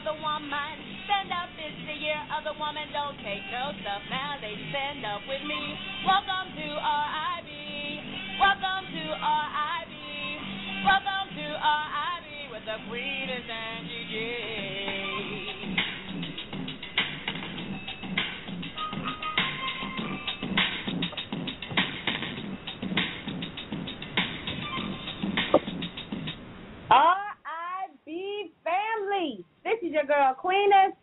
of the woman. Stand up, it's the year of the woman. Don't take no stuff now, they stand up with me. Welcome to RIB. Welcome to RIB. Welcome to RIB with the Queen and Angie G. RIB family. This is your girl, Queeness.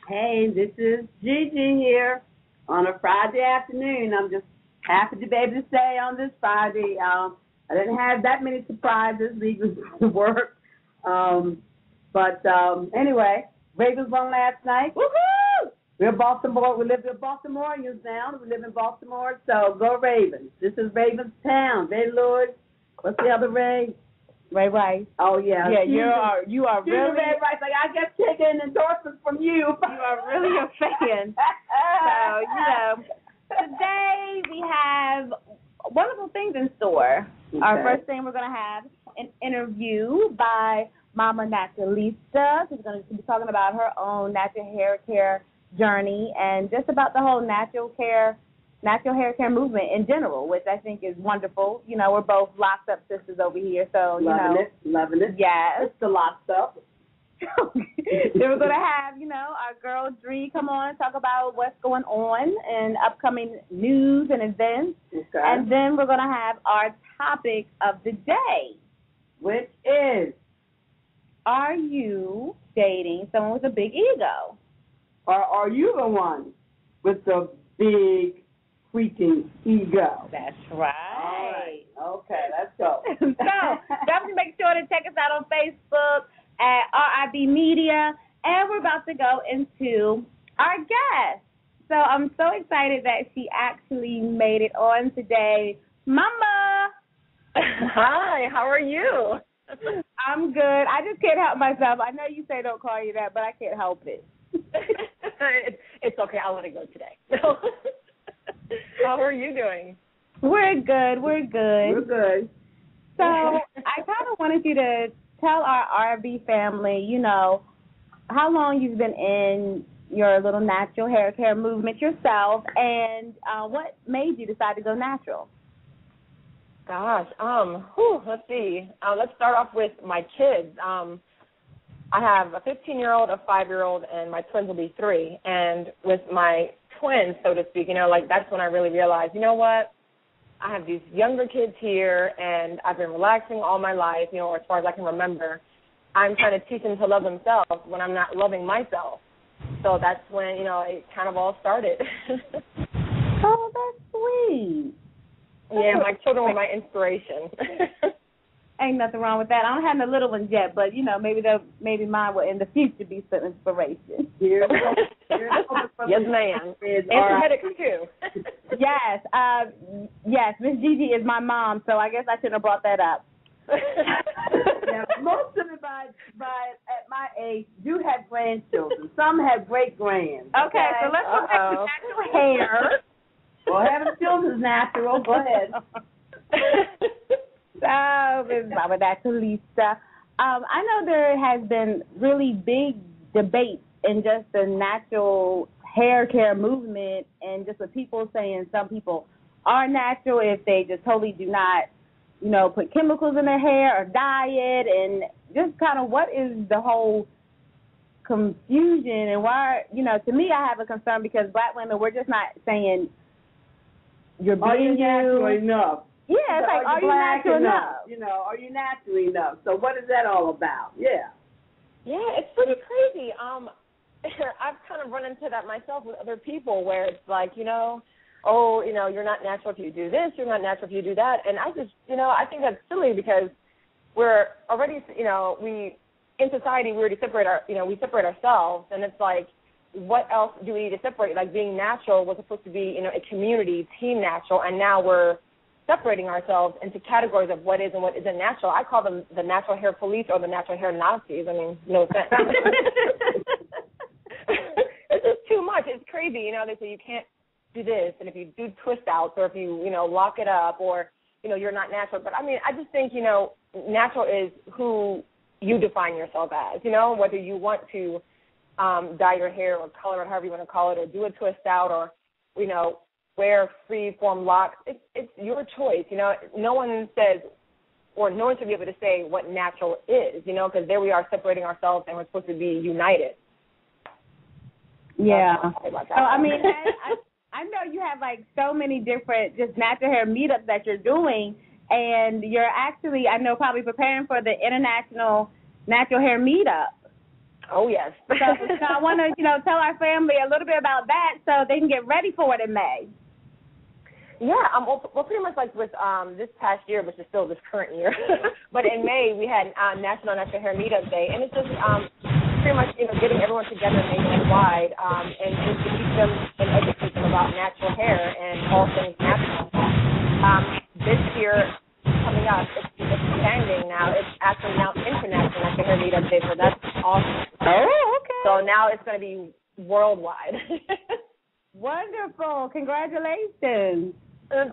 Hey, this is Gigi here on a Friday afternoon. I'm just happy to be able to say on this Friday. I didn't have that many surprises leaving to work. Anyway, Ravens won last night. Woohoo! We're Baltimore. We live in Baltimoreans now. We live in Baltimore, so go Ravens. This is Ravens Town. Ray Lewis. What's the other Ray? Ray Rice. Oh, yeah. Yeah, you are really. Ray Rice. Like, I guess taking endorsements from you. You are really a fan. So, today we have wonderful things in store. Okay. Our first thing, we're going to have an interview by Mama Naturalista. She's going to be talking about her own natural hair care journey and just about the whole natural hair care movement in general, which I think is wonderful. You know, we're both locked up sisters over here, so, Loving it. Yes. It's the locked up. Then we're going to have, our girl Dree come on and talk about what's going on and upcoming news and events. Okay. And then we're going to have our topic of the day, which is, are you dating someone with a big ego? Or are you the one with the big freaking ego? That's right. All right. Okay, let's go. So, definitely make sure to check us out on Facebook at RIB Media, and we're about to go into our guest. So I'm so excited that she actually made it on today. Mama! Hi, how are you? I'm good. I just can't help myself. I know you say don't call you that, but I can't help it. It's okay. I'll let it go today. How are you doing? We're good. So I kind of wanted you to tell our RB family, how long you've been in your little natural hair care movement yourself, and what made you decide to go natural? Gosh, let's see. Let's start off with my kids. I have a 15-year-old, a 5-year-old, and my twins will be 3. And with my twins, so to speak, that's when I really realized, you know what? I have these younger kids here, and I've been relaxing all my life, or as far as I can remember. I'm trying to teach them to love themselves when I'm not loving myself. So that's when, it kind of all started. Oh, that's sweet. Yeah, my children were my inspiration. Ain't nothing wrong with that. I don't have no little ones yet, but, maybe mine will in the future be some inspiration. Yes, ma'am. And genetics, too. Yes, Miss Gigi is my mom, so I guess I shouldn't have brought that up. Yeah, most of it at my age do have grandchildren. Some have great-grands. Okay, so let's go back to natural hair. Well, having children is natural. Go ahead. So, Ms. Mama Naturalista, I know there has been really big debates in just the natural hair care movement, and just with people saying some people are natural if they just totally do not, put chemicals in their hair or dye it, and just kind of what is the whole confusion, and why, to me I have a concern because black women, we're just not saying you're being natural enough. Yeah, it's like, are you natural enough? Are you natural enough? So what is that all about? Yeah. Yeah, it's pretty crazy. I've kind of run into that myself with other people where it's like, you're not natural if you do this, you're not natural if you do that. And I just, I think that's silly because we're already, in society, we already separate we separate ourselves. And it's like, what else do we need to separate? Like being natural was supposed to be, a community, team natural, and now we're separating ourselves into categories of what is and what isn't natural. I call them the natural hair police or the natural hair Nazis. I mean, no offense. It's just too much. It's crazy. They say you can't do this, and if you do twist outs or if you, lock it up or, you're not natural. But, I mean, I just think, natural is who you define yourself as, whether you want to dye your hair or color it, however you want to call it, or do a twist out, or, you know, wear free-form locks. It's your choice. You know, no one says, or no one should be able to say what natural is, you know, because there we are separating ourselves and we're supposed to be united. Yeah. So, I mean, I know you have, like, so many different just natural hair meetups that you're doing, and you're actually, I know, probably preparing for the International Natural Hair Meetup. Oh, yes. So I want to, you know, tell our family a little bit about that so they can get ready for it in May. Yeah, well, pretty much like with this past year, which is still this current year, but in May we had National Natural Hair Meetup Day, and it's just pretty much, you know, getting everyone together nationwide and just to teach them and educate them about natural hair and all things natural. This year coming up, it's expanding now. It's actually now International Natural Hair Meetup Day, so that's awesome. Oh, okay. So now it's going to be worldwide. Wonderful. Congratulations.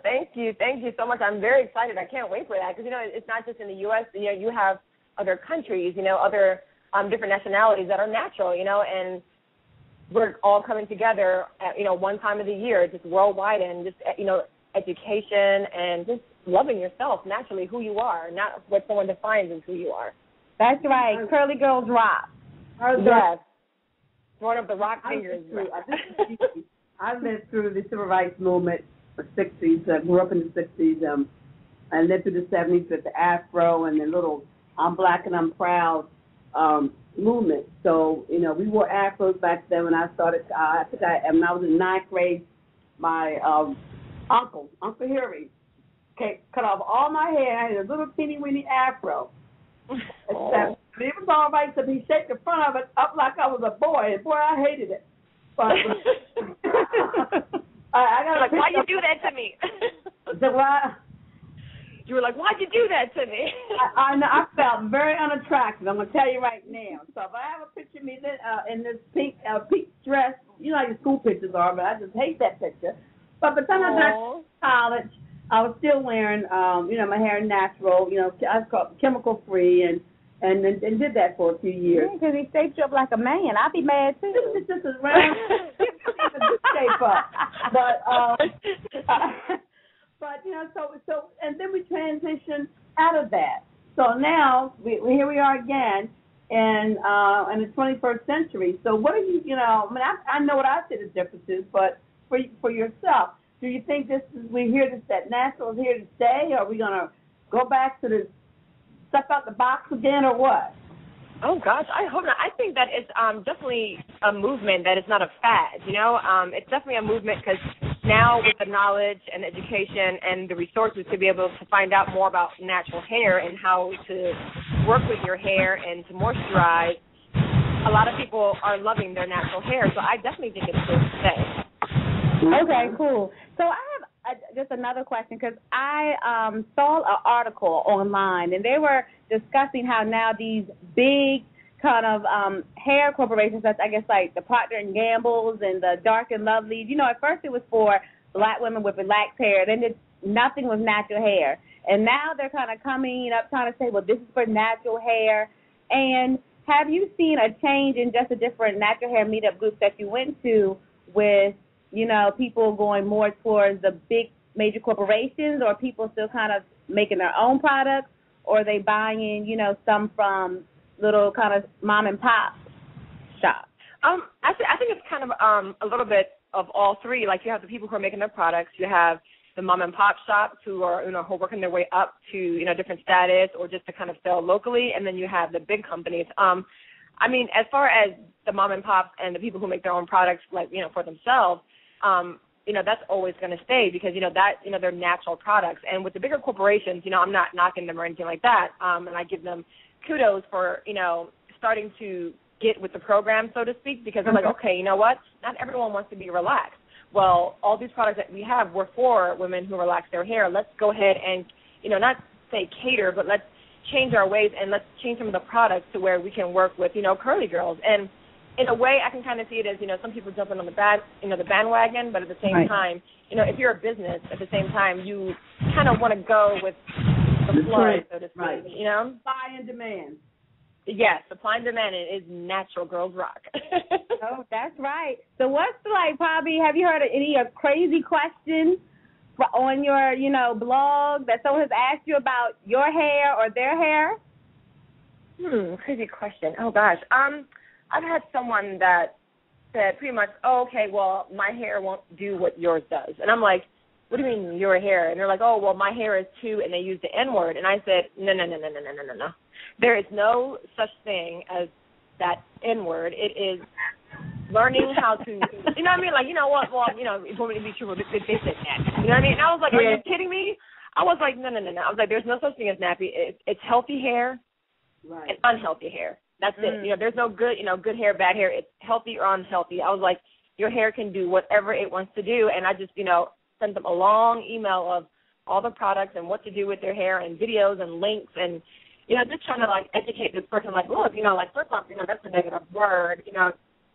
Thank you so much. I'm very excited. I can't wait for that because, you know, it's not just in the U.S. You know, you have other countries, you know, other different nationalities that are natural, you know, and we're all coming together at, you know, one time of the year, just worldwide, and just, you know, education and just loving yourself naturally, who you are, not what someone defines as who you are. That's right. Curly girls rock. Yes. One of the rock fingers. I lived through the civil rights movement. 60s, grew up in the 60s, and lived through the 70s with the Afro and the little I'm Black and I'm Proud movement. So, you know, we wore Afros back then when I started. When I was in ninth grade, my Uncle Harry, cut off all my hair. I had a little teeny-weeny Afro. It was all right, so he shaped the front of it up like I was a boy, and boy, I hated it. But I got like, why'd you do that to me? You were like, why'd you do that to me? I felt very unattractive. I'm gonna tell you right now. So if I have a picture of me in this pink dress, you know how your school pictures are, but I just hate that picture. But by the time I got to college, I was still wearing, you know, my hair natural, you know, I was called chemical free, and did that for a few years. Because he shaped you up like a man. I'd be mad too. This is round. Shape up. But you know, so and then we transitioned out of that. So now here we are again in the 21st century. So what do you know? I mean, I know what I see the difference is, but for yourself, do you think that natural is here to stay, or are we gonna go back to the stuff out the box again, or what? Oh, gosh, I hope not. I think that it's definitely a movement, that it's not a fad, you know. It's definitely a movement because now with the knowledge and education and the resources to be able to find out more about natural hair and how to work with your hair and to moisturize, a lot of people are loving their natural hair. So I definitely think it's here to stay. Okay, cool. So I have just another question, because I saw an article online, and they were discussing how now these big kind of hair corporations, that's I guess like the Procter & Gamble's and the Dark and Lovely, you know, at first it was for black women with relaxed hair, then nothing was natural hair. And now they're kind of coming up trying to say, well, this is for natural hair. And have you seen a change in just the different natural hair meetup groups that you went to with, you know, people going more towards the big major corporations, or people still kind of making their own products, or are they buying, you know, some from little kind of mom and pop shops? I think it's kind of a little bit of all three. Like, you have the people who are making their products, you have the mom and pop shops who are, you know, who are working their way up to, you know, different status or just to kind of sell locally, and then you have the big companies. I mean, as far as the mom and pops and the people who make their own products, like, you know, for themselves, you know, that's always going to stay because, you know, that, you know, they're natural products. And with the bigger corporations, you know, I'm not knocking them or anything like that. And I give them kudos for, you know, starting to get with the program, so to speak, because they're like, okay, you know what? Not everyone wants to be relaxed. Well, all these products that we have were for women who relax their hair. Let's go ahead and, you know, not say cater, but let's change our ways and let's change some of the products to where we can work with, you know, curly girls. And in a way, I can kind of see it as, you know, some people jumping on the bandwagon, but at the same time, you know, if you're a business, at the same time, you kind of want to go with the flow, so to speak, you know? Supply and demand. Yes, supply and demand. It is natural. Girls rock. Oh, that's right. So what's probably, have you heard of any crazy questions on your, blog that someone has asked you about your hair or their hair? Crazy question. Oh, gosh. I've had someone that said pretty much, oh, okay, well, my hair won't do what yours does. And I'm like, what do you mean your hair? And they're like, oh, well, my hair is too, and they use the N-word. And I said, no. There is no such thing as that N-word. It is learning how to, you know what I mean? Like, you know what? Well, it's going to be true. They said that. You know what I mean? And I was like, are you kidding me? I was like, no. I was like, there's no such thing as nappy. It's healthy hair and unhealthy hair. That's it. There's no good, good hair, bad hair. It's healthy or unhealthy. I was like, your hair can do whatever it wants to do. And I just, sent them a long email of all the products and what to do with their hair and videos and links and, just trying to, educate this person, look, first off, that's a negative word.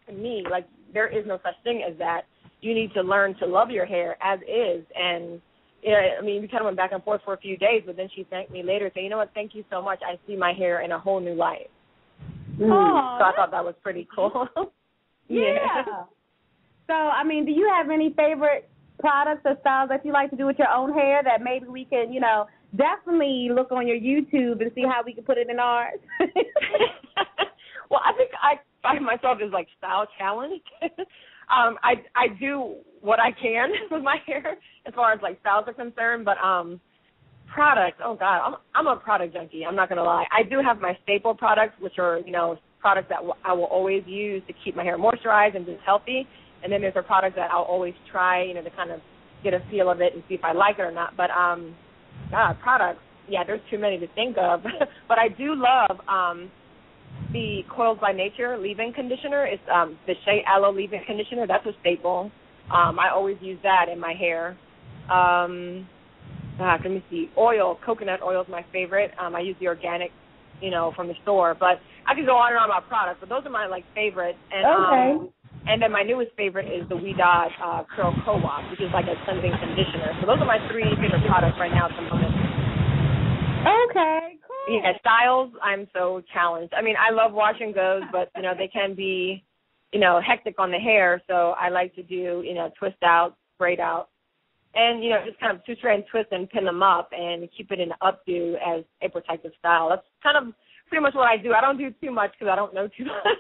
To me, there is no such thing as that. You need to learn to love your hair as is. And, we kind of went back and forth for a few days, but then she thanked me later, saying, you know what, thank you so much. I see my hair in a whole new light. So I thought that was pretty cool. Yeah. So, do you have any favorite products or styles that you like to do with your own hair that maybe we can, definitely look on your YouTube and see how we can put it in ours? Well, I think I find myself as style challenged. I do what I can with my hair as far as styles are concerned, but products, oh God, I'm a product junkie. I'm not gonna lie. I do have my staple products, which are products that I will always use to keep my hair moisturized and just healthy. And then there's a product that I'll always try, to kind of get a feel of it and see if I like it or not. But products, there's too many to think of. But I do love the Coils by Nature leave-in conditioner. It's the Shea Aloe leave-in conditioner. That's a staple. I always use that in my hair. Let me see. Oil, coconut oil is my favorite. I use the organic, from the store. But I could go on and on about products, but those are my favorites. And, okay. And then my newest favorite is the Weedod Curl Co-op, which is a cleansing conditioner. So those are my three favorite products right now at the moment. Okay, cool. Yeah, styles, I'm so challenged. I love wash and goes, but, they can be, hectic on the hair. So I like to do, twist out, braid out, and, just kind of suture and twist and pin them up and keep it in an updo as a protective style. That's kind of pretty much what I do. I don't do too much because I don't know too much.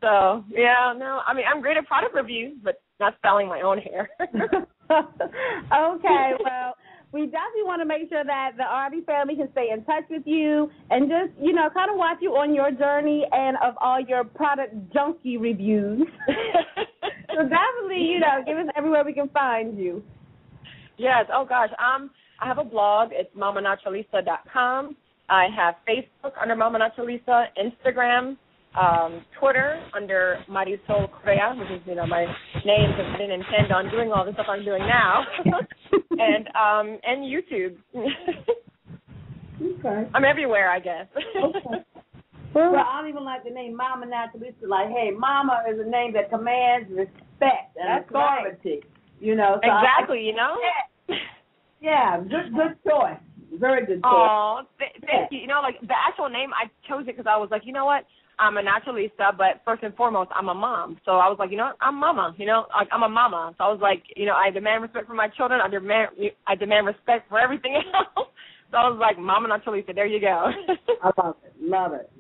So, I'm great at product reviews, but not styling my own hair. Okay, well, we definitely want to make sure that the RB family can stay in touch with you and just, kind of watch you on your journey and of all your product junkie reviews. So definitely, give us everywhere we can find you. Yes, oh gosh, I have a blog. It's mamanaturalista.com. I have Facebook under Mama Naturalista, Instagram, Twitter under Marisol Correa, which is, my name, because I didn't intend on doing all the stuff I'm doing now, and YouTube. Okay. I'm everywhere, I guess. Okay. Well, I don't even like the name Mama Naturalista. Hey, Mama is a name that commands respect and authority. Right. So exactly, Yeah, good choice. Very good choice. Oh, thank you. The actual name, I chose it because I was like, you know what? I'm a naturalista, but first and foremost, I'm a mom. So I was like, I'm mama, I'm a mama. So I was like, I demand respect for my children. I demand respect for everything else. So I was like, Mama Naturalista, there you go. I love it.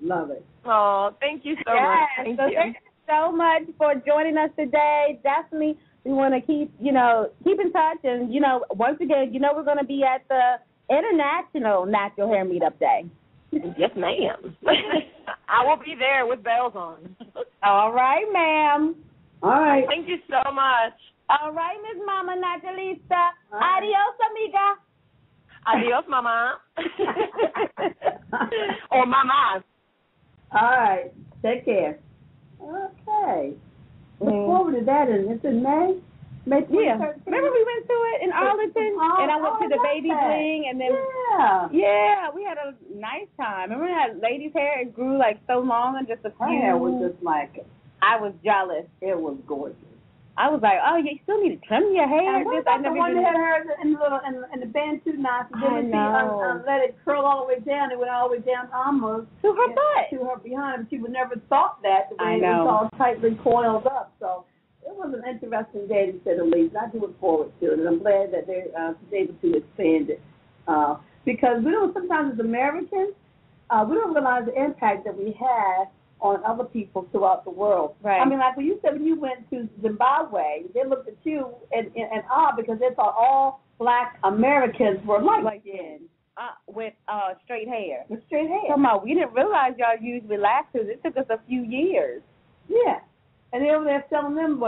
Oh, thank you so much. Thank you. Thank you so much for joining us today. Definitely, we want to keep in touch. And, once again, we're going to be at the International Natural Hair Meetup Day. Yes, ma'am. I will be there with bells on. All right, ma'am. All right. Thank you so much. All right, Miss Mama Naturalista. Adios, amiga. Adios, mama. Or mamas. All right. Take care. Okay. Look forward to that. It's in May. Yeah. Remember we went to it in Arlington? And I went to the baby bling and then yeah, we had a nice time. Remember that lady's hair? It grew so long and just a few. Her hair was just I was jealous. It was gorgeous. I was like, oh, you still need to trim your hair. And what about the one that had hers in the band too nice? And then she let it curl all the way down. It went all the way down almost to her butt, to her behind. But she would never thought that the way it was all tightly coiled up. So it was an interesting day to say the least. I do look forward to it, and I'm glad that they're able to expand it because we don't sometimes as Americans we don't realize the impact that we have on other people throughout the world. Right. I mean, like when you said when you went to Zimbabwe, they looked at you and awe because they thought all black Americans were light-skinned. With straight hair. With straight hair. Come on, we didn't realize y'all used relaxers. It took us a few years. Yeah. And they were there selling them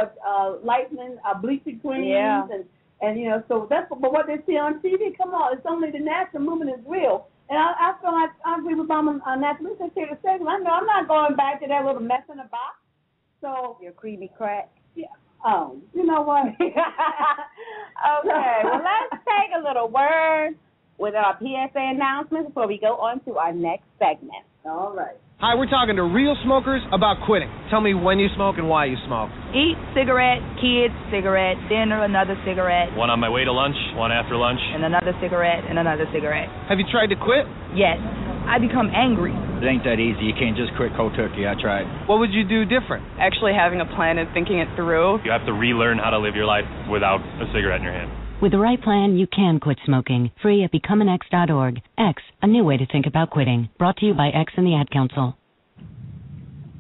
lightening, bleaching creams and you know, so that's but what they see on TV, come on, it's only the natural movement is real. And I feel like I agree with Mama Naturalista here to say, I know I'm not going back to that little mess in a box. So your creamy crack. Yeah. Oh, you know what? Okay. Well, let's take a little word with our PSA announcements before we go on to our next segment. All right. Hi, we're talking to real smokers about quitting. Tell me when you smoke and why you smoke. Eat, cigarette, kids, cigarette, dinner, another cigarette. One on my way to lunch, one after lunch. And another cigarette, and another cigarette. Have you tried to quit? Yes. I become angry. It ain't that easy. You can't just quit cold turkey. I tried. What would you do different? Actually having a plan and thinking it through. You have to relearn how to live your life without a cigarette in your hand. With the right plan, you can quit smoking. Free at becomeanx.org. X, a new way to think about quitting. Brought to you by X and the Ad Council.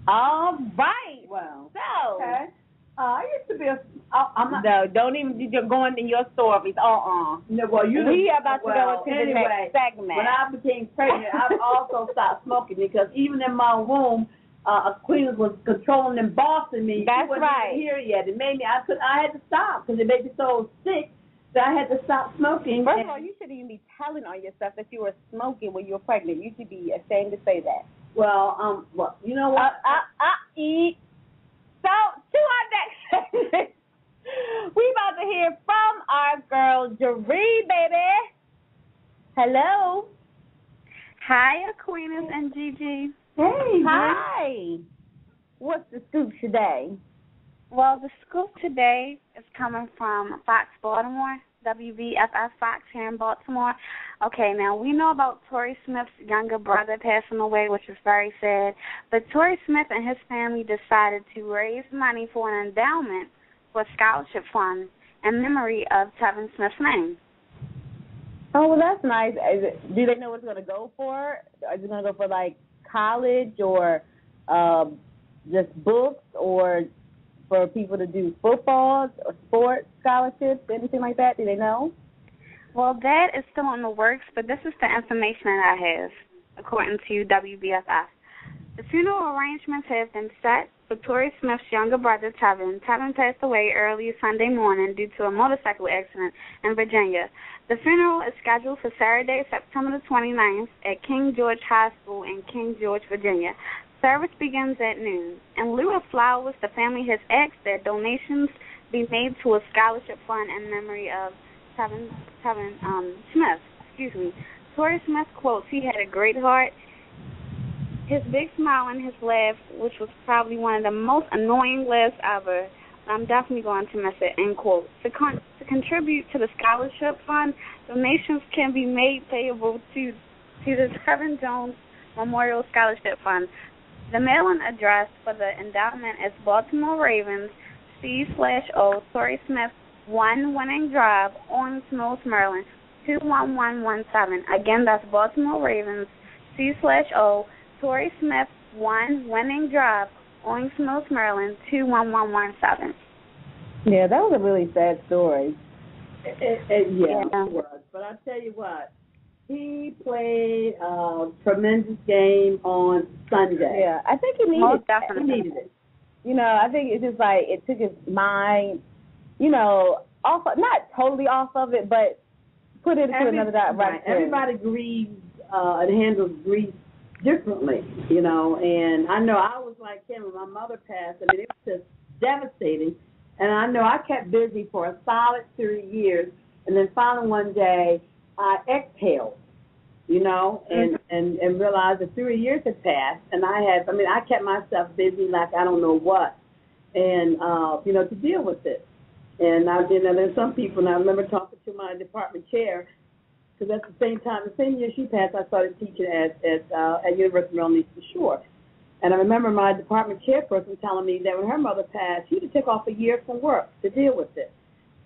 All right. Well, so. Okay. I used to be I'm not. No, don't even, you're going in your stories. No, well, we are about to go into the next segment. When I became pregnant, I've also stopped smoking because even in my womb, a queen was controlling and bossing me. That's she wasn't right. Even here yet. It made me. I had to stop because it made me so sick that I had to stop smoking. First of all, you shouldn't even be telling on yourself that you were smoking when you were pregnant. You should be ashamed to say that. Well, you know what? So, to our next segment, we about to hear from our girl, Jeree, baby. Hello. Hi, Aquinas and Gigi. Hey. Hi. What's the scoop today? Well, the scoop today is coming from Fox Baltimore, WVFF Fox here in Baltimore. Okay, now we know about Torrey Smith's younger brother passing away, which is very sad. But Torrey Smith and his family decided to raise money for an endowment for a scholarship fund in memory of Tevin Smith's name. Oh, well, that's nice. Do they know what it's going to go for? Is it going to go for, like, college or just books or for people to do football or sports scholarships, anything like that? Do they know? Well, that is still in the works, but this is the information that I have, according to WBFF. The funeral arrangements have been set for Torrey Smith's younger brother, Tevin. Tevin passed away early Sunday morning due to a motorcycle accident in Virginia. The funeral is scheduled for Saturday, September the 29th at King George High School in King George, Virginia. Service begins at noon. In lieu of flowers, the family has asked that donations be made to a scholarship fund in memory of Tevin Smith. Torrey Smith quotes, "He had a great heart. His big smile and his laugh, which was probably one of the most annoying laughs ever. I'm definitely going to miss it," end quote. To contribute to the scholarship fund, donations can be made payable to the Tevin Jones Memorial Scholarship Fund. The mailing address for the endowment is Baltimore Ravens, C/O, Torrey Smith, 1 Winning Drive, Orange Mills, Maryland, 21117. Again, that's Baltimore Ravens, C/O, Torrey Smith, 1 Winning Drive, Orange Mills, Maryland, 21117. Yeah, that was a really sad story. It was. But I tell you what, he played a tremendous game on Sunday. Yeah, I think he needed definitely. He needed it. You know, I think it's just like it took his mind, you know, off, not totally off of it, but put it into another direction. Right. Everybody grieves and handles grief differently, you know. And I know I was like him when my mother passed. I mean, it was just devastating. And I know I kept busy for a solid 3 years, and then finally one day I exhaled, you know, and realized that 3 years had passed, and I kept myself busy like I don't know what. and to deal with it. And there's some people, and I remember talking to my department chair, because at the same year she passed, I started teaching at University of Maryland Eastern Shore. And I remember my department chairperson telling me that when her mother passed, she had to take off a year from work to deal with it.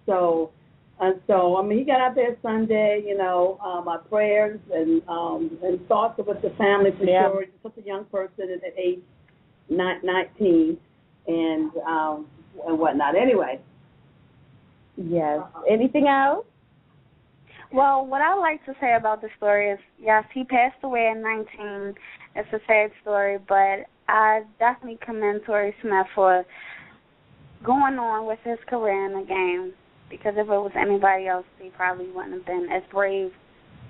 So he got out there Sunday, my prayers and thoughts with the family for sure. He's such a young person at age 19 and whatnot. Anyway. Yes. Anything else? Well, what I like to say about the story is, yes, he passed away at 19. It's a sad story, but I definitely commend Torrey Smith for going on with his career in the game, because if it was anybody else, he probably wouldn't have been as brave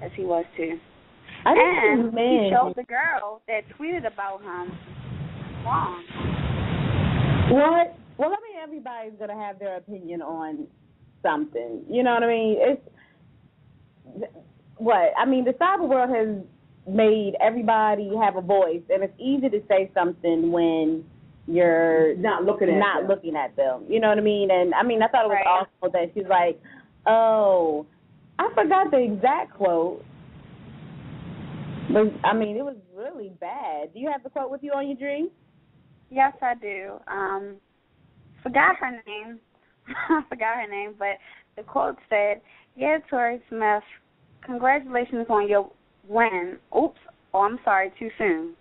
as he was too. And he showed the girl that tweeted about him wrong. What? Well, I mean, everybody's going to have their opinion on something. You know what I mean? The cyber world has made everybody have a voice, and it's easy to say something when you're not looking at them. You know what I mean? And I thought it was awful that she's like, oh, I forgot the exact quote. But it was really bad. Do you have the quote with you on your dream? Yes, I do. Forgot her name. But the quote said, "Yeah, Torrey Smith, congratulations on your win. Oops, I'm sorry, too soon."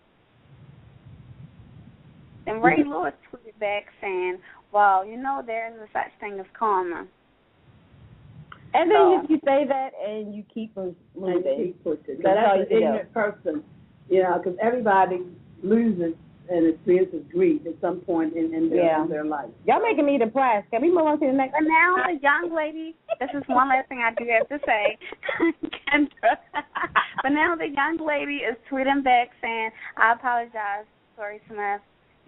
And Ray Lewis tweeted back saying, "Well, there is a such thing as karma." And then if you say that and you keep moving, that's an ignorant person, because everybody loses and experiences grief at some point in their life. Y'all making me depressed. Can we move on to the next? And now the young lady, this is one last thing I do have to say, Kendra. But now the young lady is tweeting back saying, "I apologize, Torrey Smith.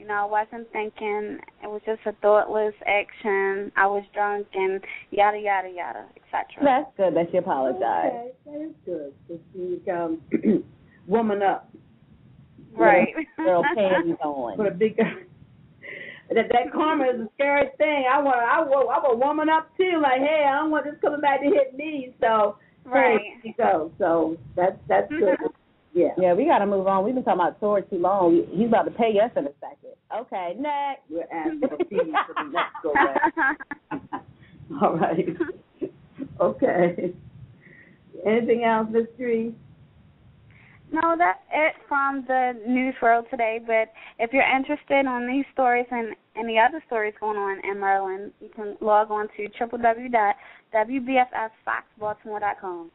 I wasn't thinking. It was just a thoughtless action. I was drunk and yada, yada, yada, etc." That's good that she apologized. Okay, that is good. Just woman up. Right. Girl panties on. Put a big that karma is a scary thing. I want woman up too. Like, hey, I don't want this coming back to hit me. So right. You go. So that's good. Yeah, we got to move on. We've been talking about Torrey too long. He's about to pay us in a second. Okay, next. We're asking for fees for the next go round. All right. Okay. Anything else, Ms. Dree? No, that's it from the news world today. But if you're interested in these stories and any other stories going on in Maryland, you can log on to www.wbfffoxbaltimore.com.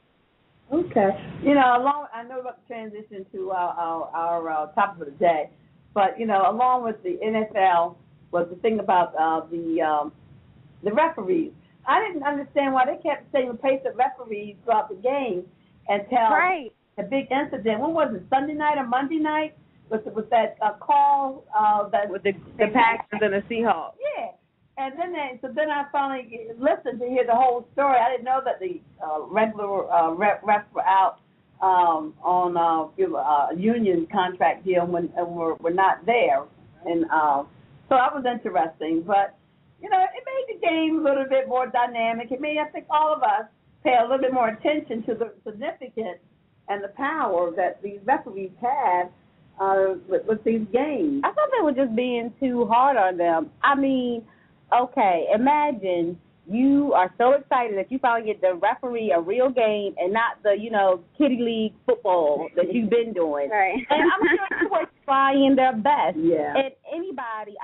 Okay. I know about the transition to our topic of the day, but along with the NFL was the thing about the referees. I didn't understand why they kept saying the pace of referees throughout the game until a big incident. When was it? Sunday night or Monday night? Was that call that with the Packers and the Seahawks? Yeah. And then I finally listened to hear the whole story. I didn't know that the regular refs were out on a union contract deal when we're not there, and so that was interesting. But it made the game a little bit more dynamic. It made, I think, all of us pay a little bit more attention to the significance and the power that these referees had with these games. I thought they were just being too hard on them. Okay, imagine you are so excited that you finally get to referee a real game and not the, kiddie league football that you've been doing. Right. And I'm sure you were trying their best. Yeah. And anybody,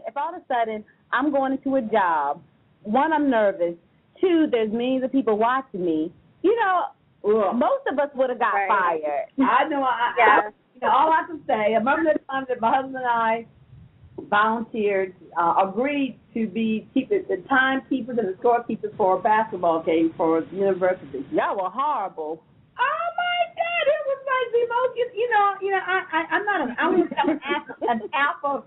if all of a sudden I'm going into a job, one, I'm nervous, two, there's millions of people watching me, most of us would have got fired. I know. All I can say, I remember the time that my husband and I volunteered, agreed to be the timekeepers and the scorekeepers for a basketball game for the university. Y'all were horrible. Oh my God! It was like the most. I'm not an alpha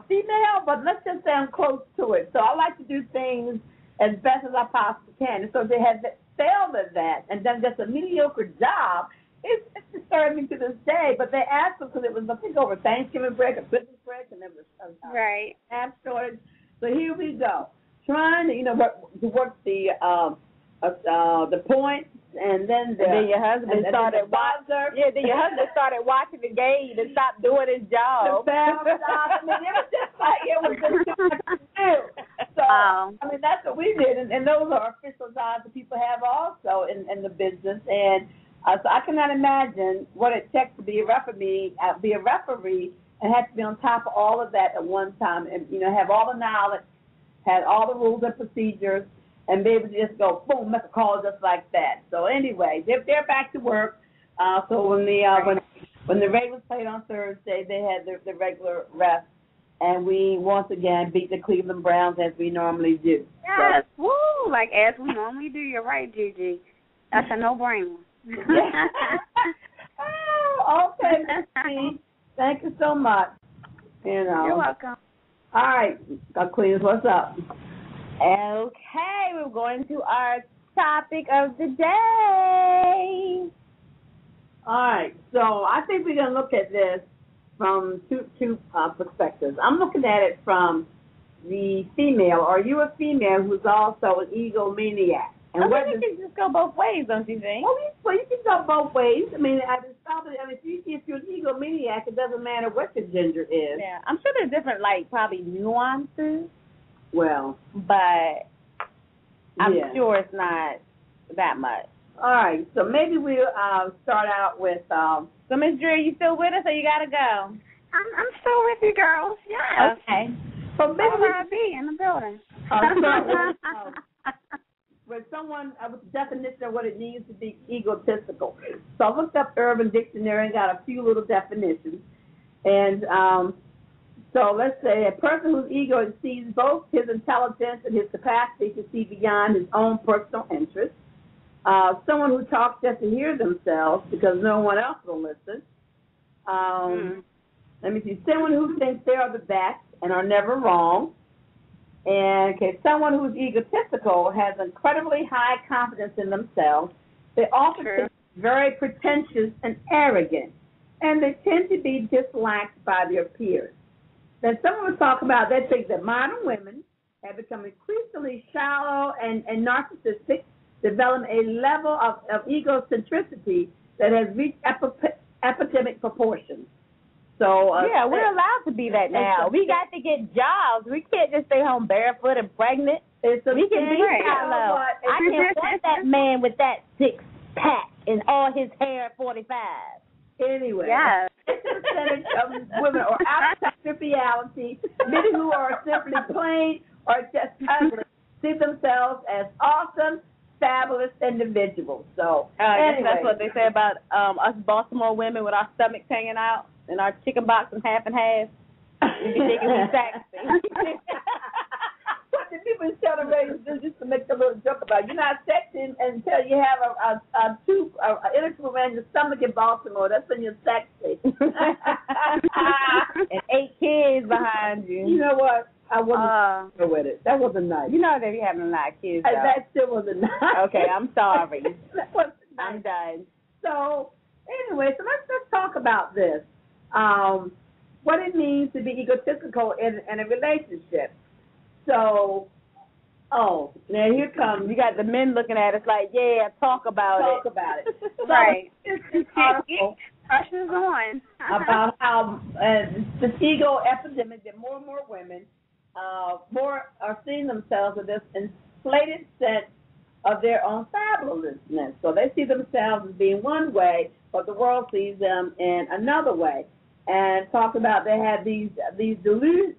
female, but let's just say I'm close to it. So I like to do things as best as I possibly can. And so they had failed at that and done just a mediocre job. It's disturbing to this day, but they asked them because it was, I think, over Thanksgiving break or Christmas break, and there was a staff shortage. So here we go. Trying to, work the points, and then your husband started watching. Yeah, then your husband started watching the game and stopped doing his job. It was just like it was just too much to do. So that's what we did, and those are official jobs that people have also in the business, and so I cannot imagine what it takes to be a referee, and have to be on top of all of that at one time, and have all the knowledge, had all the rules and procedures, and be able to just go, boom, make a call just like that. So anyway, they're back to work. So when the Ravens played on Thursday, they had the regular rest, and we once again beat the Cleveland Browns as we normally do. Yes, so, woo, like as we normally do. You're right, Gigi. That's a no-brainer. Oh, okay, thank you so much. You're welcome. All right, Queens, what's up? Okay, we're going to our topic of the day. All right, so I think we're going to look at this from two perspectives. I'm looking at it from the female. Are you a female who's also an egomaniac? And I think you can just go both ways, don't you think? Well, you can go both ways. I mean, if you're an egomaniac, it doesn't matter what your gender is. Yeah, I'm sure there's different, probably nuances. Well, but I'm sure it's not that much. All right, so maybe we'll start out with. So, Ms. Drew, you still with us, or you gotta go? I'm still with you, girls. Yes. Okay. So maybe we'll be in the building. With someone with the definition of what it means to be egotistical. So I looked up Urban Dictionary and got a few little definitions. And so let's say a person whose ego exceeds both his intelligence and his capacity to see beyond his own personal interests. Someone who talks just to hear themselves because no one else will listen. Let me see. Someone who thinks they are the best and are never wrong. And someone who's egotistical has incredibly high confidence in themselves. They often are very pretentious and arrogant, and they tend to be disliked by their peers. Then someone was talking about they think that modern women have become increasingly shallow and narcissistic, developing a level of egocentricity that has reached epidemic proportions. So we're allowed to be that now. We got to get jobs. We can't just stay home barefoot and pregnant. We can be shallow. I can't want that man with that six-pack and all his hair at 45. Anyway, this percentage of women are outside of reality. Many who are simply plain or just ugly see themselves as awesome, fabulous individuals. So anyway. That's what they say about us Baltimore women with our stomachs hanging out and our chicken box and half. We be thinking we sexy. What the people in Shelter Radio do just to make a little joke about. You're not sexy until you have an inner tube around your stomach in Baltimore. That's when you're sexy. And 8 kids behind you. You know what? I wasn't with it. That wasn't nice. You know they be having a lot of kids, though. That still wasn't nice. Okay, I'm sorry. That wasn't nice. I'm done. So, anyway, let's talk about this. What it means to be egotistical in a relationship. So, now here comes. You got the men looking at us like, talk about it. Talk about it. Right. This article Pressure's on. about how this ego epidemic that more and more women more are seeing themselves with this inflated sense of their own fabulousness. So they see themselves as being one way, but the world sees them in another way. And talk about they have these delusions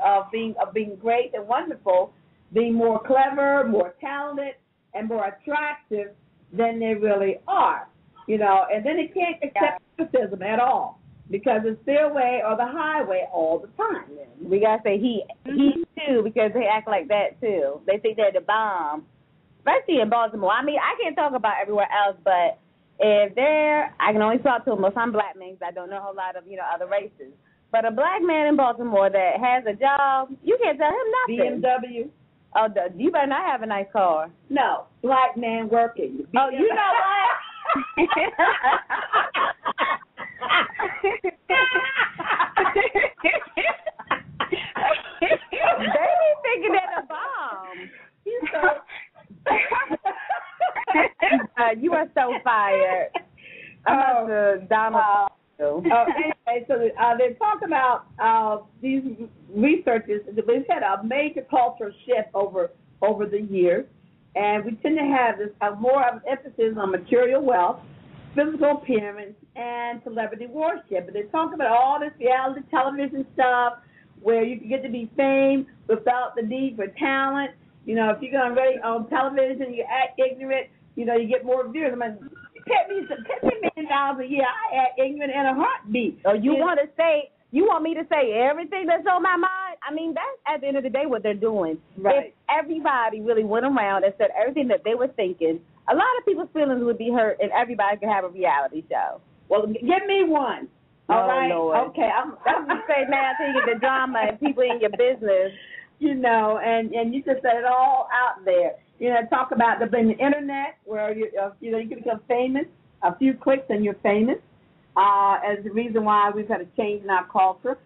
of being great and wonderful, being more clever, more talented, and more attractive than they really are. And then they can't accept criticism at all because it's their way or the highway all the time. We gotta say he too, because they act like that too. They think they're the bomb, especially in Baltimore. I mean, I can't talk about everywhere else, but I can only talk to most. I'm black men because I don't know a whole lot of other races. But a black man in Baltimore that has a job, you can't tell him nothing. BMW. Oh, you better not have a nice car. No, black man working. Oh, you know what? you're so fired. I'm about to Donald. Anyway, so they talk about these researchers. They've had a major cultural shift over the years, and we tend to have this more of an emphasis on material wealth, physical appearance, and celebrity worship. But they talk about all this reality television stuff where you can get to be famous without the need for talent. You know, if you're going to be on television, you act ignorant, you know, you get more views. I mean, pay me $1 million a year, I act ignorant in a heartbeat. So you want me to say everything that's on my mind? I mean, that's at the end of the day what they're doing. Right. If everybody really went around and said everything that they were thinking, a lot of people's feelings would be hurt and everybody could have a reality show. Well, give me one. All right. Lord. Okay. I'm just saying now until you get the drama and people in your business. You know, and you just said it all out there. You know, talk about the internet where you can become famous. A few clicks and you're famous. As the reason why we've had a change in our culture.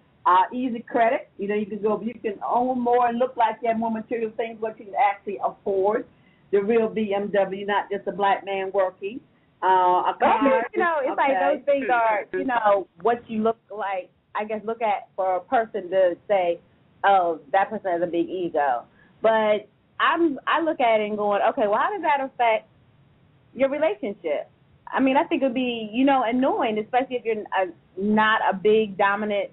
Easy credit. You know, you can own more and look like you have more material things what you can actually afford. The real BMW, not just a black man working. A car. You know, it's like those things are, you know, what you look like. I guess look at for a person to say, oh, that person has a big ego. But I look at it and going, okay, well, how does that affect your relationship? I mean, I think it would be, you know, annoying, especially if you're not a big, dominant,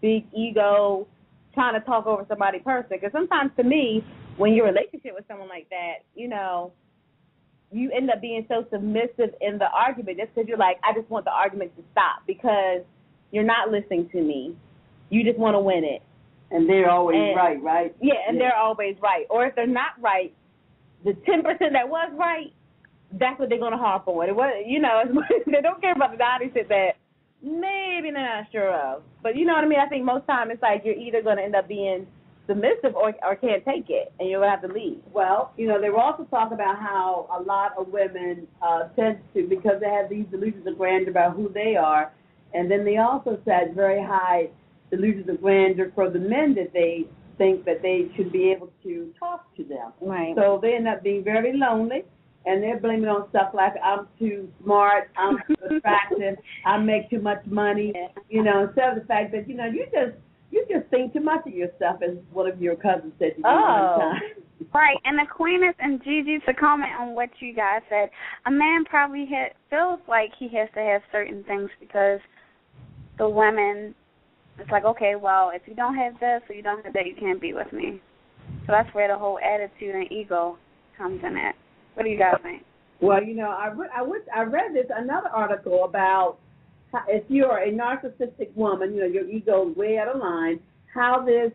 big ego trying to talk over somebody's person. Because sometimes to me, when you're in a relationship with someone like that, you know, you end up being so submissive in the argument just because you're like, I just want the argument to stop because you're not listening to me. You just want to win it. And they're always right? Yeah, and they're always right. Or if they're not right, the 10% that was right, that's what they're going to harp on. It was, you know, they don't care about the 90% that maybe they're not sure of. But you know what I mean? I think most time it's like you're either going to end up being submissive or can't take it, and you're going to have to leave. Well, you know, they were also talking about how a lot of women tend to, because they have these delusions of grandeur about who they are, and then they also said very high delusions of grandeur for the men that they think that they should be able to talk to them. Right. So they end up being very lonely, and they're blaming on stuff like I'm too smart, I'm too attractive, I make too much money, you know, instead of the fact that, you know, you just think too much of yourself, as one of your cousins said to you one time. Right, and the Queeness and Gigi, to comment on what you guys said, a man probably feels like he has to have certain things because the women, it's like, okay, well, if you don't have this or you don't have that, you can't be with me. So that's where the whole attitude and ego comes in at. What do you guys think? Well, you know, I read another article about how, if you're a narcissistic woman, you know, your ego is way out of line, how this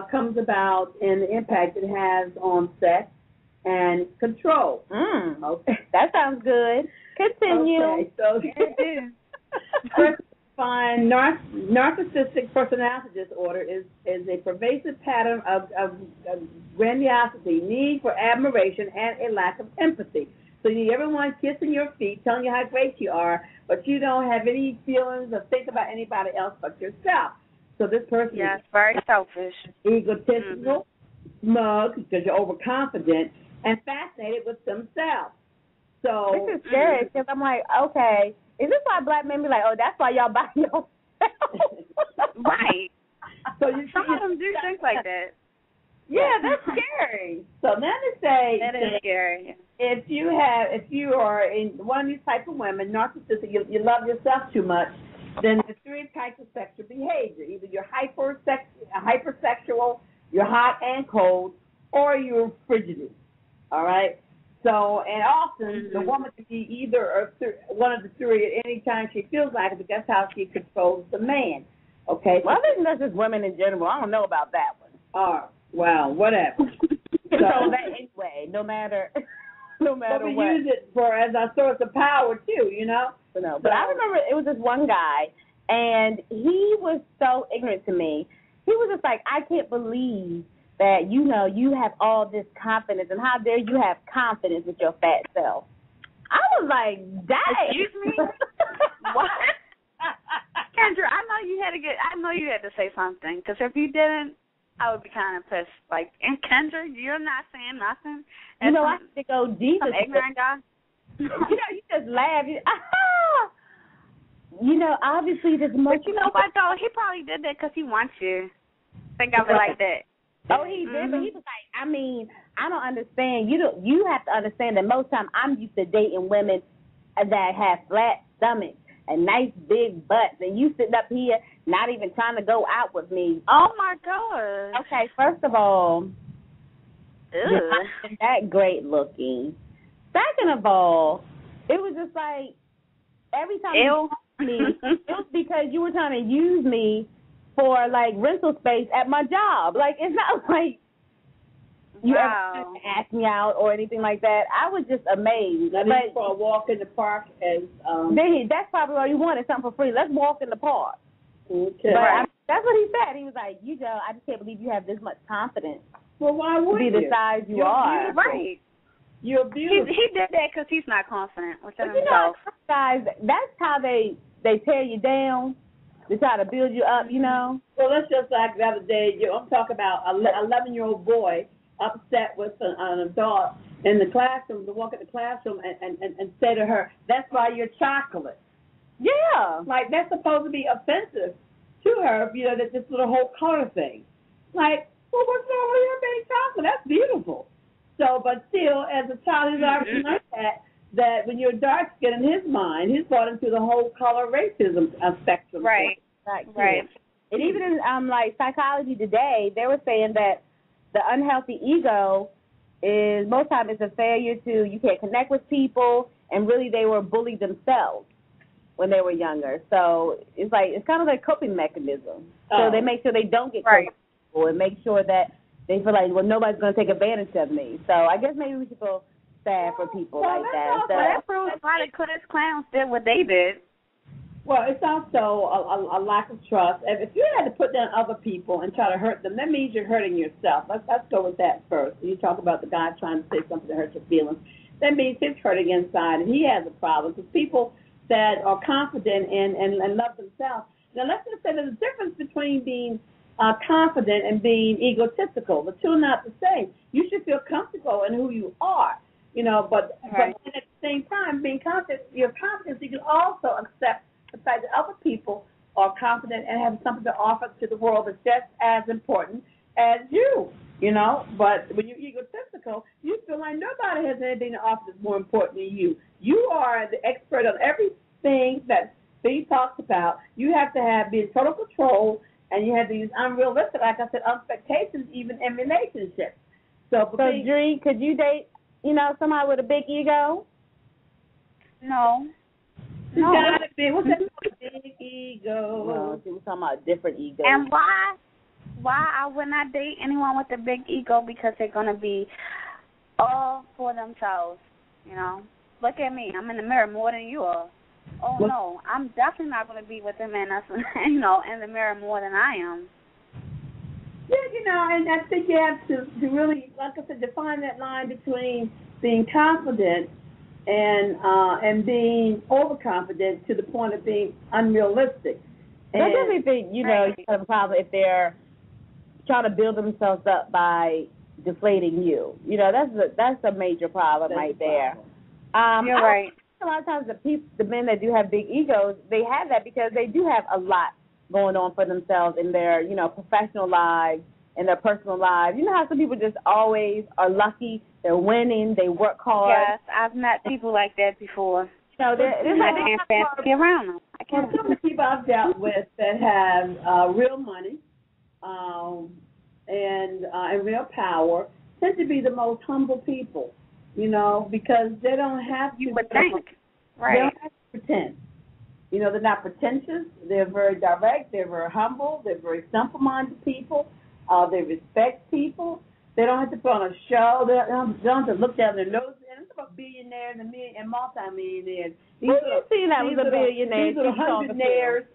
comes about and the impact it has on sex and control. Okay. That sounds good. Continue. Okay, so first, find narcissistic personality disorder is a pervasive pattern of grandiosity, need for admiration, and a lack of empathy. So you need everyone kissing your feet, telling you how great you are, but you don't have any feelings or think about anybody else but yourself. So this person is very selfish, egotistical, smug because you're overconfident, and fascinated with themselves. So this is scary because I'm like, okay, is this why black men be like, oh, that's why y'all buy yourself? Right. So some of them do think like that. Yeah, that's scary. So then to say that is scary. Yeah. If you are in one of these type of women, narcissistic, you love yourself too much, then there's three types of sexual behavior. Either you're hypersexual, you're hot and cold, or you're frigid. All right? So, and often the woman can be either or one of the three at any time she feels like it, but that's how she controls the man. Okay? Well, I think that's just women in general. I don't know about that one. Well, whatever. Control that anyway, no matter but we what. use it as our source of power, too, you know? No, but I remember it was this one guy, and he was so ignorant to me. He was just like, I can't believe that, you know, you have all this confidence, and how dare you have confidence with your fat self. I was like, dang. Excuse me? What? Kendra, I know you had to say something, because if you didn't, I would be kind of pissed. Like, and Kendra, you're not saying nothing? You know, I have to go deep. Some ignorant guy? You just laugh. Obviously this much. But you know what, though? He probably did that because he wants you. Think of it like that. Oh, he did, but he was like, I don't understand. You have to understand that most time I'm used to dating women that have flat stomachs and nice big butts, and you sitting up here not even trying to go out with me. Oh, my God. Okay, first of all, you're not that great looking. Second of all, it was just like every time you talked to me, it was because you were trying to use me for, like, rental space at my job. Like, it's not like you ever asked me out or anything like that. I was just amazed. But for a walk in the park as that's probably all you wanted, something for free. Let's walk in the park. Okay. But that's what he said. He was like, I just can't believe you have this much confidence. Well, why would you? To be the size you are. Beautiful. Right. You're beautiful. He did that because he's not confident within himself. Guys, that's how they tear you down. They try to build you up, Well, that's just like the other day. I'm talking about an 11-year-old boy upset with an adult in the classroom, to walk in the classroom and say to her, "That's why you're chocolate." Yeah. Like, that's supposed to be offensive to her, that this little whole color thing. Like, well, what's wrong with your being chocolate? That's beautiful. So, but still, as a child, he's already like that when you're dark skinned in his mind, he's brought into the whole color racism spectrum. Right. Right. And even in like psychology today, they were saying that the unhealthy ego is most time it's a failure you can't connect with people, and really they were bullied themselves when they were younger. So it's kind of like coping mechanism. So they make sure they don't get comfortable and make sure that they feel like, well, nobody's going to take advantage of me. So I guess maybe we should feel sad for people like that. So that proves why the class clowns did what they did. Well, it's also a lack of trust. And if you had to put down other people and try to hurt them, that means you're hurting yourself. Let's go with that first. You talk about the guy trying to say something to hurt your feelings. That means he's hurting inside, and he has a problem. Because people that are confident and love themselves. Now, let's just say there's a difference between being confident and being egotistical. The two are not the same. You should feel comfortable in who you are, but at the same time, being confident, your confidence, you can also accept the fact that other people are confident and have something to offer to the world that's just as important as you, But when you're egotistical, you feel like nobody has anything to offer that's more important than you. You are the expert on everything that Steve talks about. You have to be in total control, and you have to use unrealistic, like I said, expectations even in relationships. So Dree, could you date, somebody with a big ego? No. You gotta be. What's that? Big ego. No, she was talking about different egos. And why I would not date anyone with a big ego? Because they're gonna be all for themselves. Look at me. I'm in the mirror more than you are. Oh no, I'm definitely not gonna be with a man that's in the mirror more than I am. Yeah, and I think you have to really, like I said, define that line between being confident and being overconfident to the point of being unrealistic. I definitely think, you have a problem if they're trying to build themselves up by deflating you. That's a major problem there. You're right. A lot of times the men that do have big egos, they have that because they do have a lot going on for themselves in their, professional lives and their personal lives. You know how some people just always are lucky, they're winning, they work hard. Yes, I've met people like that before. There's fancy around them. Some of the people I've dealt with that have real money and real power tend to be the most humble people, because they don't have to. You would think. Right. They don't have to pretend. They're not pretentious. They're very direct. They're very humble. They're very simple-minded people. They respect people. They don't have to put on a show. They don't have to look down their noses. And it's about billionaires and multimillionaires. Who you seen that was a billionaire? These are hundredaires.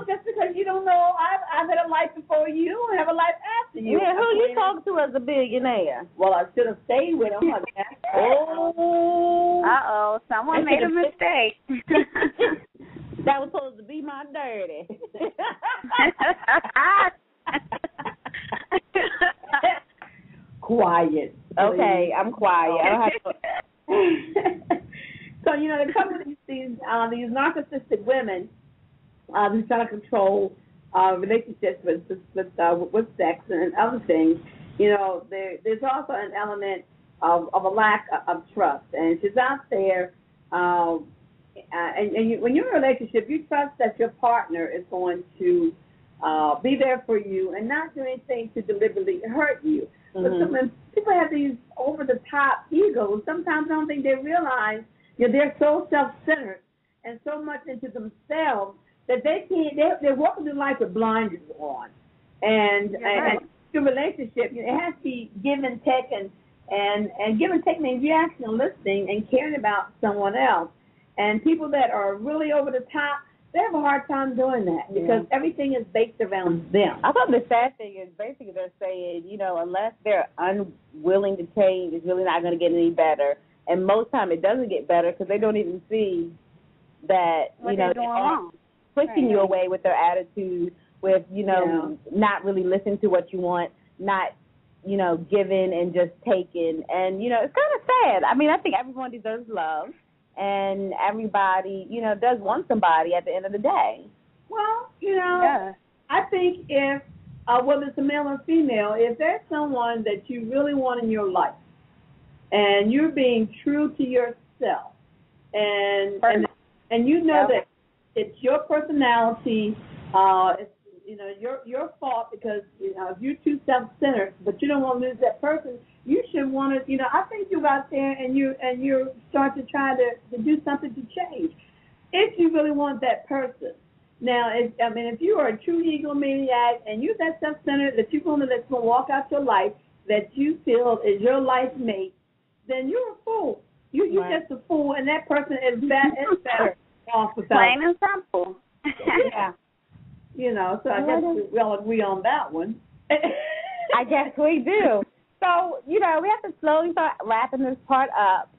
Just because you don't know, I've had a life before you and have a life after you. Yeah, who you talk to as a billionaire? Well, I should have stayed with him. Uh-oh, someone made a mistake. That was supposed to be my dirty. Quiet. Okay, I'm quiet. I don't have to. So, the couple of these narcissistic women who try to control relationships with sex and other things, there's also an element of a lack of trust. And she's out there, when you're in a relationship, you trust that your partner is going to be there for you and not do anything to deliberately hurt you. But when people have these over-the-top egos, sometimes I don't think they realize they're so self-centered and so much into themselves that they're walking through life with blinders on. And your relationship, it has to be give and take, and give and take means you're actually listening and caring about someone else. And people that are really over the top, they have a hard time doing that because everything is based around them. I thought the sad thing is basically they're saying, unless they're unwilling to change, it's really not going to get any better. And most time it doesn't get better because they don't even see that, they're doing wrong. Pushing you away with their attitude, with, not really listening to what you want, not, giving and just taking. And, it's kind of sad. I mean, I think everyone deserves love. And everybody, does want somebody at the end of the day. Well, I think if, whether it's a male or female, if there's someone that you really want in your life, and you're being true to yourself, and that it's your personality, it's your fault because if you're too self-centered, but you don't want to lose that person, you should want to, I think you go out there and you start to try to do something to change, if you really want that person. Now, if you are a true egomaniac and you're that self-centered that you're going to let someone walk out your life that you feel is your life mate, then you're a fool. You're just a fool, and that person is better off without. Plain and simple. Yeah. So I guess we all agree on that one. I guess we do. So, we have to slowly start wrapping this part up.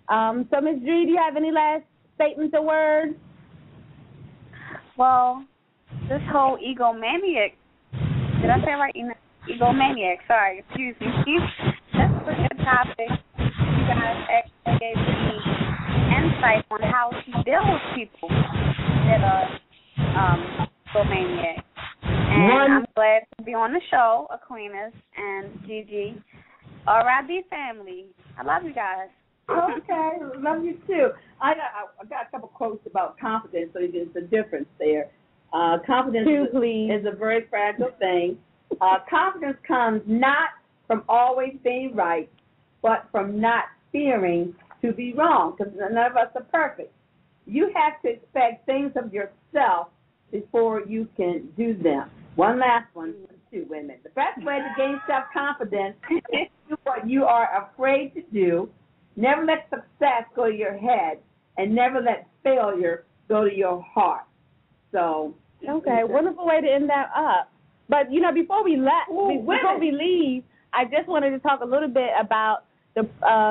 So, Ms. G, do you have any last statements or words? Well, this whole egomaniac, did I say it right? Egomaniac, sorry, excuse me. That's a good topic. You guys actually gave me insight on how to deal with people that are egomaniac. And I'm glad to be on the show, Aquinas and Gigi. R.I.B. family. I love you guys. Okay, love you too. I got a couple quotes about confidence, so there's a difference there. Confidence is a very fragile thing. Confidence comes not from always being right, but from not fearing to be wrong, because none of us are perfect. You have to expect things of yourself before you can do them. One last one, too, women. The best way to gain self-confidence is to do what you are afraid to do. Never let success go to your head, and never let failure go to your heart. So, okay, wonderful way to end that up. But before we leave, I just wanted to talk a little bit about the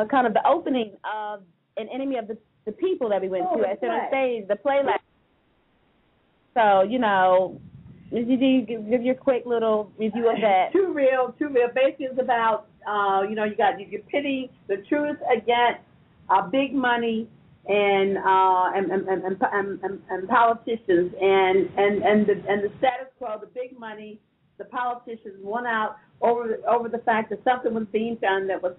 kind of the opening of An Enemy of the People that we went to at Center Stage, the play last. So Ms. G, give your quick little review of that. Too real. Basically, it's about you're pitting the truth against big money and politicians and the status quo. The big money, the politicians won out over the fact that something was being done that was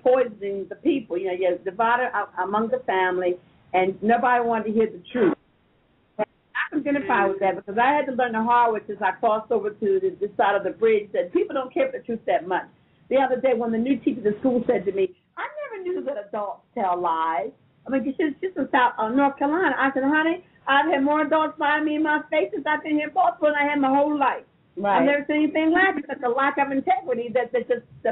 poisoning the people. You had divided among the family, and nobody wanted to hear the truth. I identify with that because I had to learn the hard way as I crossed over to this side of the bridge that people don't care for the truth that much. The other day when the new teacher at the school said to me, I never knew that adults tell lies. I mean, she's in North Carolina. I said, honey, I've had more adults lie me in my face since I've been here in Baltimore than I had my whole life. Right. I've never seen anything like it. Such a lack of integrity that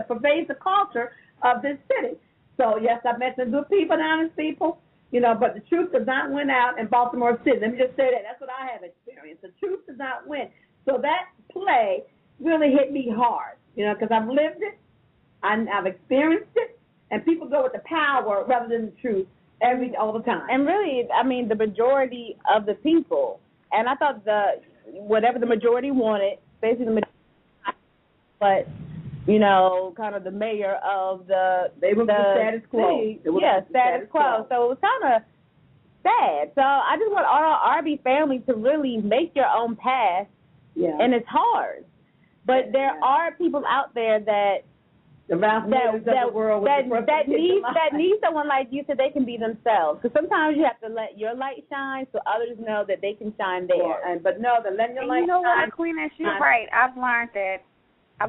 pervades the culture of this city. So, yes, I've met some good people and honest people. But the truth does not win out in Baltimore City. Let me just say that. That's what I have experienced. The truth does not win. So that play really hit me hard, because I've lived it, I've experienced it, and people go with the power rather than the truth all the time. And really, the majority of the people, and I thought whatever the majority wanted, basically the majority, but you know, kind of the mayor of the status quo. Status quo. So it was kind of sad. So I just want all our RB family to really make your own path. Yeah. And it's hard. But there are people out there that need someone like you so they can be themselves. Because sometimes you have to let your light shine so others know that they can shine theirs. But no, that letting your light shine. You know what, Queen, she's right. I've learned that. I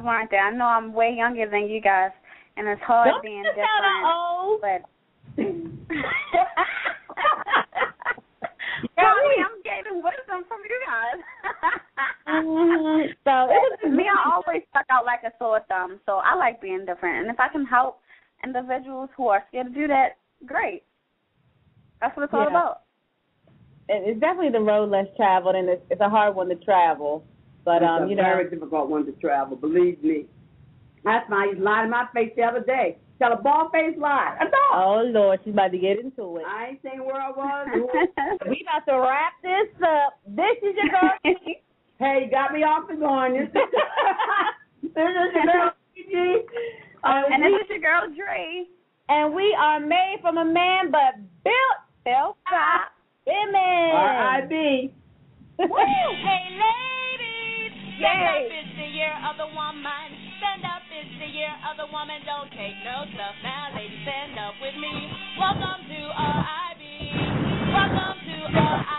know I'm way younger than you guys, and it's hard being different. Old. But I'm getting wisdom from you guys. So me, I always stuck out like a sore thumb. So I like being different, and if I can help individuals who are scared to do that, great. That's what it's all about. It's definitely the road less traveled, and it's a hard one to travel. But it's a very difficult one to travel. Believe me. That's why he's lied in my face the other day. Tell a bald-faced lie. Oh, Lord, she's about to get into it. I ain't saying where I was. We about to wrap this up. This is your girl. Hey, you got me off and going. This is your girl, PG. And this is your girl, Dre. And we are made from a man, but built by women. R.I.B. Hey, ladies. Stand up, it's the year of the woman. Stand up, it's the year of the woman. Don't take no stuff now, ladies. Stand up with me. Welcome to R.I.B. Welcome to R.I.B.